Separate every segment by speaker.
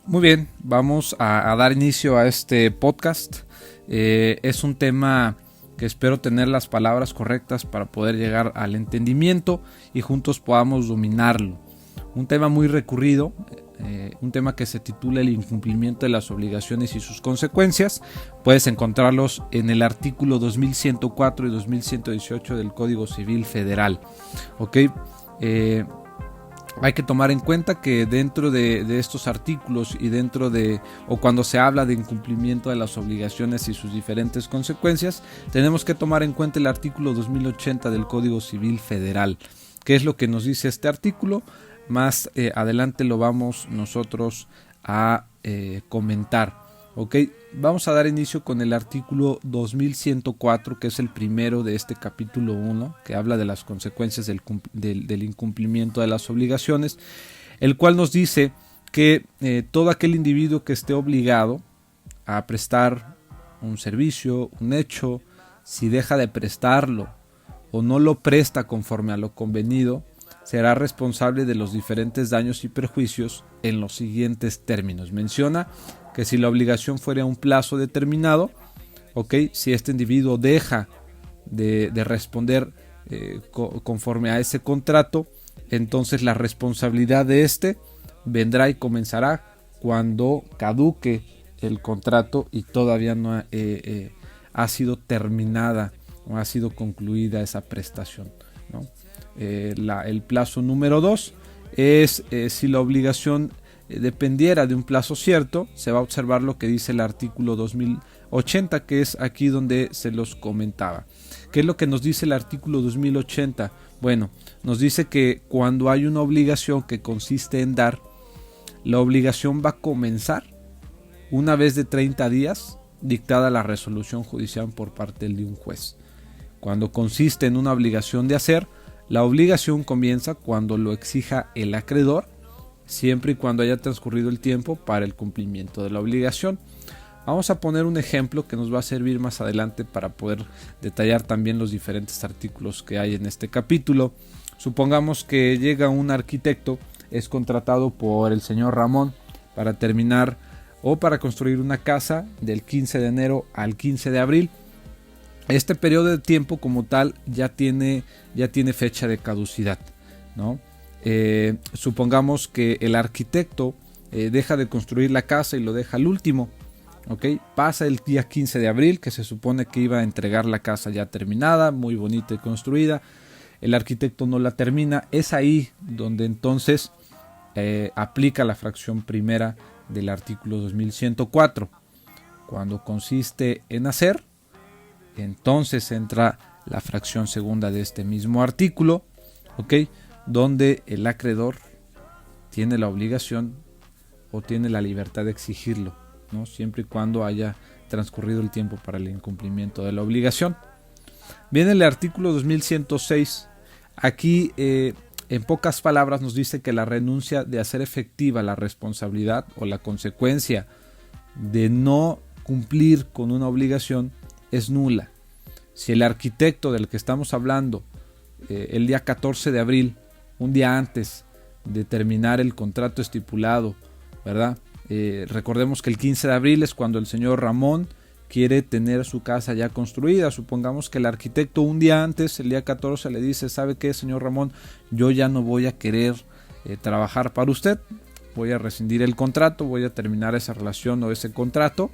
Speaker 1: Muy bien, vamos a dar inicio a este podcast. Es un tema que espero tener las palabras correctas para poder llegar al entendimiento y juntos podamos dominarlo. Un tema muy recurrido, un tema que se titula El incumplimiento de las obligaciones y sus consecuencias. Puedes encontrarlos en el artículo 2104 y 2118 del Código Civil Federal. ¿Ok? Hay que tomar en cuenta que dentro de estos artículos y o cuando se habla de incumplimiento de las obligaciones y sus diferentes consecuencias, tenemos que tomar en cuenta el artículo 2080 del Código Civil Federal. ¿Qué es lo que nos dice este artículo? Más adelante lo vamos nosotros a comentar. Ok, vamos a dar inicio con el artículo 2104, que es el primero de este capítulo 1, que habla de las consecuencias del incumplimiento de las obligaciones, el cual nos dice que todo aquel individuo que esté obligado a prestar un servicio, un hecho, si deja de prestarlo o no lo presta conforme a lo convenido, será responsable de los diferentes daños y perjuicios en los siguientes términos. Menciona que si la obligación fuera a un plazo determinado, si este individuo deja de responder conforme a ese contrato, entonces la responsabilidad de este vendrá y comenzará cuando caduque el contrato y todavía no ha sido terminada o ha sido concluida esa prestación, ¿no? El plazo número 2 es si la obligación dependiera de un plazo cierto. Se va a observar lo que dice el artículo 2080, que es aquí donde se los comentaba. ¿Qué es lo que nos dice el artículo 2080? Bueno, nos dice que cuando hay una obligación que consiste en dar, la obligación va a comenzar una vez de 30 días dictada la resolución judicial por parte de un juez. Cuando consiste en una obligación de hacer, la obligación comienza cuando lo exija el acreedor, siempre y cuando haya transcurrido el tiempo para el cumplimiento de la obligación. Vamos a poner un ejemplo que nos va a servir más adelante para poder detallar también los diferentes artículos que hay en este capítulo. Supongamos que llega un arquitecto, es contratado por el señor Ramón para terminar o para construir una casa del 15 de enero al 15 de abril. Este periodo de tiempo como tal ya tiene fecha de caducidad, ¿no? Supongamos que el arquitecto deja de construir la casa y lo deja al último. Pasa el día 15 de abril, que se supone que iba a entregar la casa ya terminada, muy bonita y construida. El arquitecto no la termina. Es ahí donde entonces aplica la fracción primera del artículo 2104. Cuando consiste en hacer, entonces entra la fracción segunda de este mismo artículo, donde el acreedor tiene la obligación o tiene la libertad de exigirlo, ¿no? Siempre y cuando haya transcurrido el tiempo para el incumplimiento de la obligación. Viene el artículo 2106. Aquí en pocas palabras nos dice que la renuncia de hacer efectiva la responsabilidad o la consecuencia de no cumplir con una obligación es nula. Si el arquitecto del que estamos hablando el día 14 de abril, un día antes de terminar el contrato estipulado, ¿verdad? Recordemos que el 15 de abril es cuando el señor Ramón quiere tener su casa ya construida. Supongamos que el arquitecto un día antes, el día 14, le dice: ¿sabe qué, señor Ramón? Yo ya no voy a querer trabajar para usted, voy a rescindir el contrato, voy a terminar esa relación o ese contrato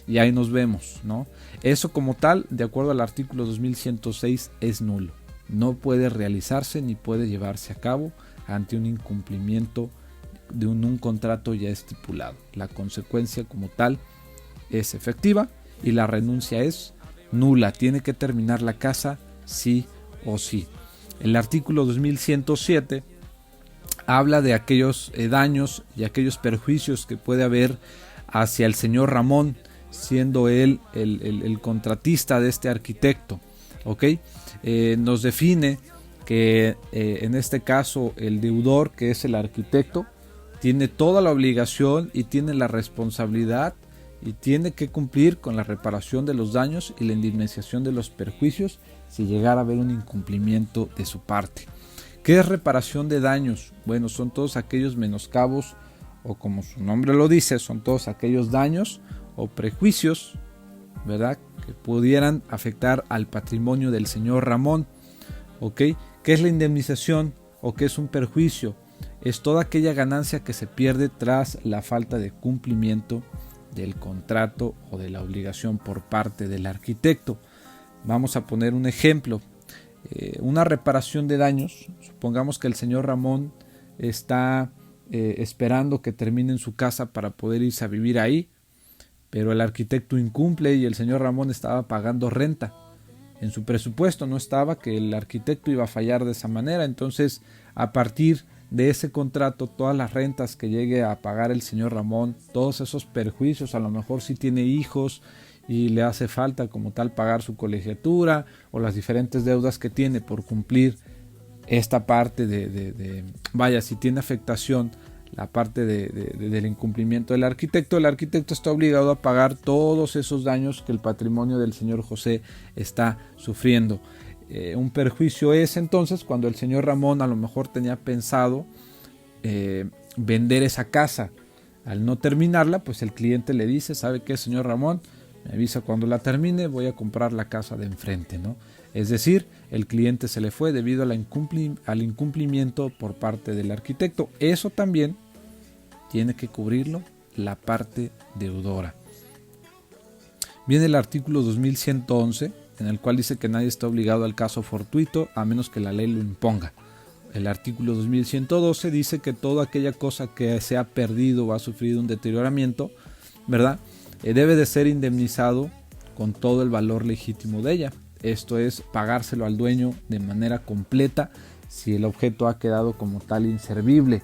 Speaker 1: y ahí nos vemos, ¿no? Eso como tal, de acuerdo al artículo 2106, es nulo. No puede realizarse ni puede llevarse a cabo ante un incumplimiento de un contrato ya estipulado. La consecuencia como tal es efectiva y la renuncia es nula. Tiene que terminar la casa sí o sí. El artículo 2107 habla de aquellos daños y aquellos perjuicios que puede haber hacia el señor Ramón, siendo él el contratista de este arquitecto. Nos define que en este caso el deudor, que es el arquitecto, tiene toda la obligación y tiene la responsabilidad y tiene que cumplir con la reparación de los daños y la indemnización de los perjuicios si llegara a haber un incumplimiento de su parte. ¿Qué es reparación de daños? Bueno, son todos aquellos menoscabos o como su nombre lo dice, son todos aquellos daños o prejuicios, ¿verdad?, que pudieran afectar al patrimonio del señor Ramón. ¿Ok? ¿Qué es la indemnización o qué es un perjuicio? Es toda aquella ganancia que se pierde tras la falta de cumplimiento del contrato o de la obligación por parte del arquitecto. Vamos a poner un ejemplo. Una reparación de daños. Supongamos que el señor Ramón está esperando que terminen su casa para poder irse a vivir ahí, pero el arquitecto incumple y el señor Ramón estaba pagando renta. En su presupuesto no estaba que el arquitecto iba a fallar de esa manera. Entonces, a partir de ese contrato, todas las rentas que llegue a pagar el señor Ramón, todos esos perjuicios, a lo mejor si tiene hijos y le hace falta como tal pagar su colegiatura o las diferentes deudas que tiene por cumplir esta parte vaya, si tiene afectación la parte del incumplimiento del arquitecto, el arquitecto está obligado a pagar todos esos daños que el patrimonio del señor José está sufriendo. Un perjuicio es entonces cuando el señor Ramón a lo mejor tenía pensado vender esa casa. Al no terminarla, pues el cliente le dice: ¿sabe qué, señor Ramón? Me avisa cuando la termine, voy a comprar la casa de enfrente, ¿no? Es decir, el cliente se le fue debido al incumplimiento por parte del arquitecto. Eso también tiene que cubrirlo la parte deudora. Viene el artículo 2111, en el cual dice que nadie está obligado al caso fortuito a menos que la ley lo imponga. El artículo 2112 dice que toda aquella cosa que se ha perdido o ha sufrido un deterioramiento, ¿verdad?, debe de ser indemnizado con todo el valor legítimo de ella. Esto es pagárselo al dueño de manera completa si el objeto ha quedado como tal inservible.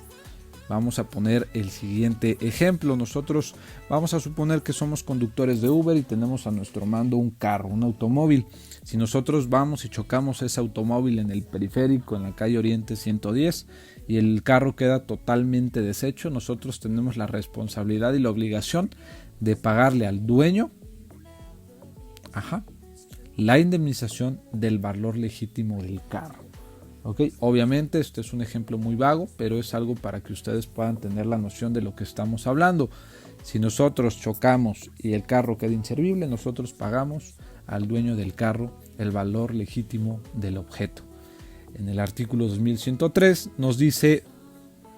Speaker 1: Vamos a poner el siguiente ejemplo. Nosotros vamos a suponer que somos conductores de Uber y tenemos a nuestro mando un carro, un automóvil. Si nosotros vamos y chocamos ese automóvil en el periférico, en la calle Oriente 110, y el carro queda totalmente deshecho, nosotros tenemos la responsabilidad y la obligación de pagarle al dueño la indemnización del valor legítimo del carro. ¿Okay? Obviamente este es un ejemplo muy vago, pero es algo para que ustedes puedan tener la noción de lo que estamos hablando. Si nosotros chocamos y el carro queda inservible, nosotros pagamos al dueño del carro el valor legítimo del objeto. En el artículo 2103 nos dice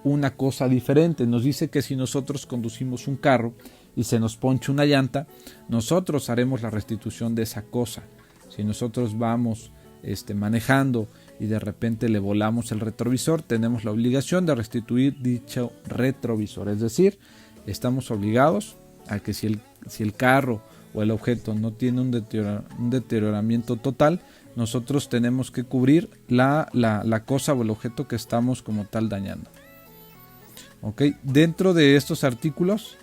Speaker 1: una cosa diferente. Nos dice que si nosotros conducimos un carro y se nos poncha una llanta, nosotros haremos la restitución de esa cosa. Si nosotros vamos manejando y de repente le volamos el retrovisor, tenemos la obligación de restituir dicho retrovisor. Es decir, estamos obligados a que si el carro o el objeto no tiene un deterioramiento total, nosotros tenemos que cubrir la cosa o el objeto que estamos como tal dañando. ¿Okay? Dentro de estos artículos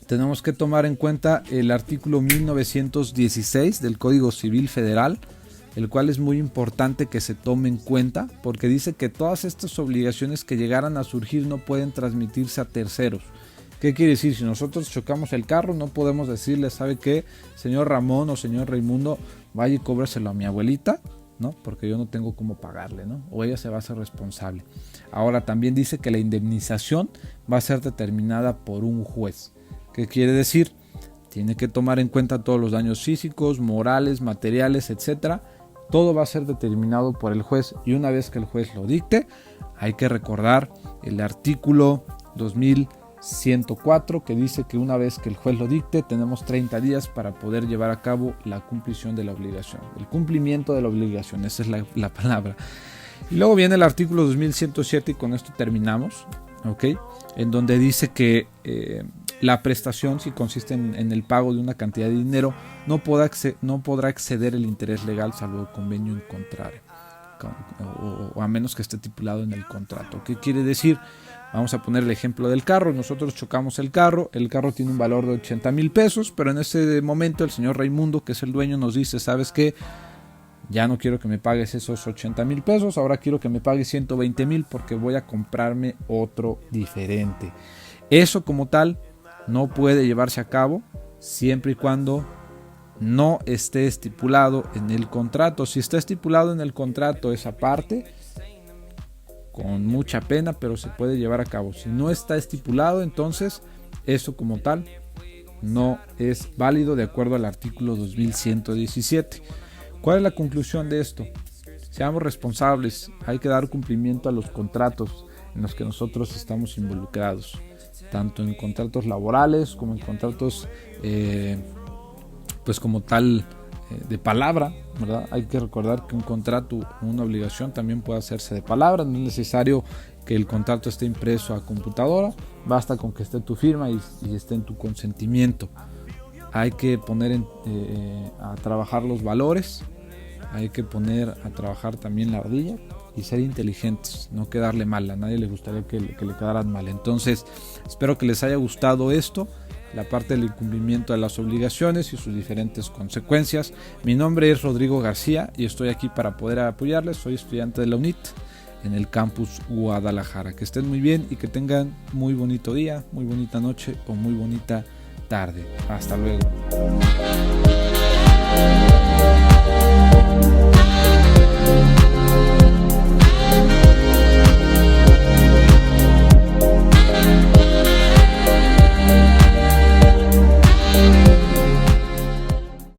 Speaker 1: tenemos que tomar en cuenta el artículo 1916 del Código Civil Federal, el cual es muy importante que se tome en cuenta porque dice que todas estas obligaciones que llegaran a surgir no pueden transmitirse a terceros. ¿Qué quiere decir? Si nosotros chocamos el carro, no podemos decirle: ¿sabe qué, señor Ramón o señor Raimundo, vaya y cóbreselo a mi abuelita? ¿No? Porque yo no tengo cómo pagarle, ¿no? O ella se va a hacer responsable. Ahora también dice que la indemnización va a ser determinada por un juez. ¿Qué quiere decir? Tiene que tomar en cuenta todos los daños físicos, morales, materiales, etcétera. Todo va a ser determinado por el juez, y una vez que el juez lo dicte, hay que recordar el artículo 2104 que dice que una vez que el juez lo dicte, tenemos 30 días para poder llevar a cabo la cumplición de la obligación. El cumplimiento de la obligación, esa es la palabra. Y luego viene el artículo 2107 y con esto terminamos, ¿ok? En donde dice que la prestación, si consiste en el pago de una cantidad de dinero, no podrá exceder el interés legal salvo convenio en contrario, o a menos que esté estipulado en el contrato. ¿Qué quiere decir? Vamos a poner el ejemplo del carro. Nosotros chocamos el carro tiene un valor de 80,000 pesos, pero en ese momento el señor Raimundo, que es el dueño, nos dice: ¿sabes qué? Ya no quiero que me pagues esos 80,000 pesos, ahora quiero que me pagues 120,000 porque voy a comprarme otro diferente. Eso como tal no puede llevarse a cabo siempre y cuando no esté estipulado en el contrato. Si está estipulado en el contrato esa parte, con mucha pena, pero se puede llevar a cabo. Si no está estipulado, entonces eso como tal no es válido de acuerdo al artículo 2117. ¿Cuál es la conclusión de esto? Seamos responsables, hay que dar cumplimiento a los contratos en los que nosotros estamos involucrados, tanto en contratos laborales como en contratos pues como tal de palabra, ¿verdad? Hay que recordar que un contrato o una obligación también puede hacerse de palabra, no es necesario que el contrato esté impreso a computadora, basta con que esté tu firma y esté en tu consentimiento. Hay que poner a trabajar los valores, hay que poner a trabajar también la ardilla y ser inteligentes, no quedarle mal, a nadie le gustaría que le quedaran mal. Entonces, espero que les haya gustado esto, la parte del incumplimiento de las obligaciones y sus diferentes consecuencias. Mi nombre es Rodrigo García y estoy aquí para poder apoyarles. Soy estudiante de la UNIT en el campus Guadalajara. Que estén muy bien y que tengan muy bonito día, muy bonita noche o muy bonita tarde. Hasta luego.